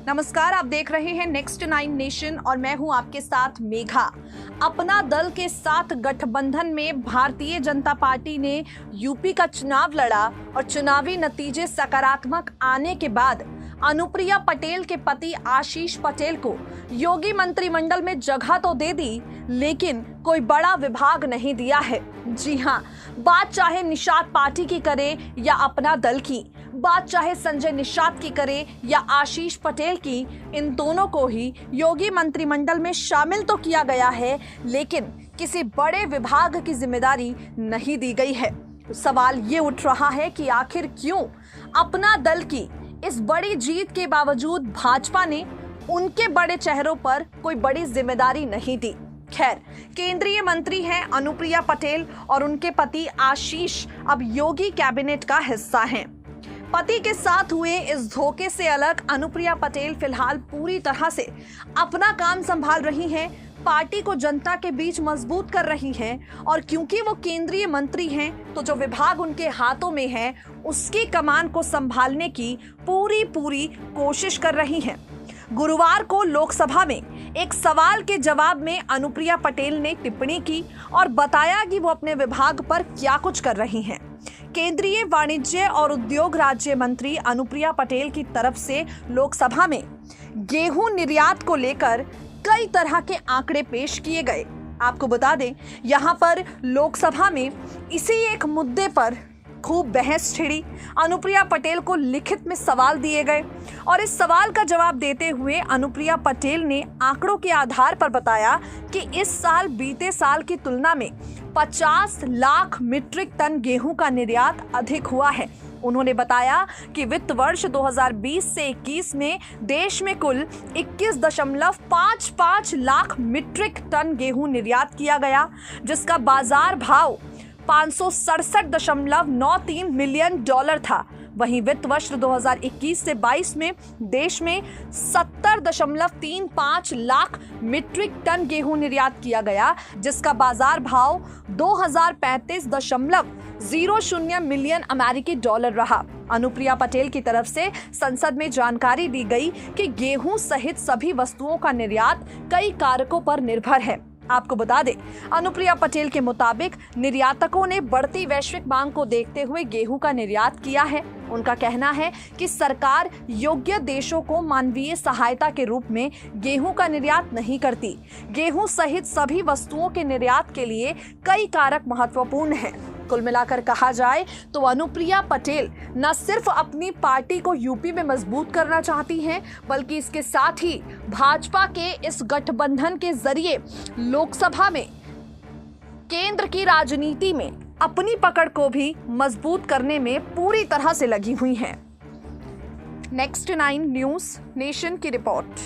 नमस्कार, आप देख रहे हैं नेक्स्ट 9 नेशन और मैं हूं आपके साथ मेघा। अपना दल के साथ गठबंधन में भारतीय जनता पार्टी ने यूपी का चुनाव लड़ा और चुनावी नतीजे सकारात्मक आने के बाद अनुप्रिया पटेल के पति आशीष पटेल को योगी मंत्रिमंडल में जगह तो दे दी, लेकिन कोई बड़ा विभाग नहीं दिया है। जी हां, बात चाहे निषाद पार्टी की करे या अपना दल की, बात चाहे संजय निषाद की करे या आशीष पटेल की, इन दोनों को ही योगी मंत्रिमंडल में शामिल तो किया गया है, लेकिन किसी बड़े विभाग की जिम्मेदारी नहीं दी गई है। सवाल ये उठ रहा है कि आखिर क्यों अपना दल की इस बड़ी जीत के बावजूद भाजपा ने उनके बड़े चेहरों पर कोई बड़ी जिम्मेदारी नहीं दी। खैर, केंद्रीय मंत्री हैं अनुप्रिया पटेल और उनके पति आशीष अब योगी कैबिनेट का हिस्सा हैं। पति के साथ हुए इस धोखे से अलग अनुप्रिया पटेल फिलहाल पूरी तरह से अपना काम संभाल रही हैं, पार्टी को जनता के बीच मजबूत कर रही हैं और क्योंकि वो केंद्रीय मंत्री हैं तो जो विभाग उनके हाथों में है उसकी कमान को संभालने की पूरी कोशिश कर रही हैं। गुरुवार को लोकसभा में एक सवाल के जवाब में अनुप्रिया पटेल ने टिप्पणी की और बताया कि वो अपने विभाग पर क्या कुछ कर रही हैं। केंद्रीय वाणिज्य और उद्योग राज्य मंत्री अनुप्रिया पटेल की तरफ से लोकसभा में गेहूं निर्यात को लेकर कई तरह के आंकड़े पेश किए गए। आपको बता दें, यहां पर लोकसभा में इसी एक मुद्दे पर खूब बहस छिड़ी। अनुप्रिया पटेल को लिखित में सवाल दिए गए और इस सवाल का जवाब देते हुए अनुप्रिया पटेल ने आंकड़ों के आधार पर बताया कि इस साल बीते साल की तुलना में 50 लाख मीट्रिक टन गेहूं का निर्यात अधिक हुआ है। उन्होंने बताया कि वित्त वर्ष 2020 से 21 में देश में कुल 21.55 लाख मीट्रिक टन गेहूं निर्यात किया गया, जिसका बाजार भाव 567.93 मिलियन डॉलर था। वहीं वित्त वर्ष 2021 से 22 में देश में 70.35 लाख मीट्रिक टन गेहूं निर्यात किया गया, जिसका बाजार भाव 2035.00 मिलियन अमेरिकी डॉलर रहा। अनुप्रिया पटेल की तरफ से संसद में जानकारी दी गई कि गेहूं सहित सभी वस्तुओं का निर्यात कई कारकों पर निर्भर है। आपको बता दें, अनुप्रिया पटेल के मुताबिक निर्यातकों ने बढ़ती वैश्विक मांग को देखते हुए गेहूं का निर्यात किया है। उनका कहना है कि सरकार योग्य देशों को मानवीय सहायता के रूप में गेहूं का निर्यात नहीं करती। गेहूं सहित सभी वस्तुओं के निर्यात के लिए कई कारक महत्वपूर्ण हैं। कुल मिलाकर कहा जाए तो अनुप्रिया पटेल न सिर्फ अपनी पार्टी को यूपी में मजबूत करना चाहती हैं, बल्कि इसके साथ ही भाजपा के इस गठबंधन के जरिए लोकसभा में केंद्र की राजनीति में अपनी पकड़ को भी मजबूत करने में पूरी तरह से लगी हुई हैं। नेक्स्ट 9 न्यूज़ नेशन की रिपोर्ट।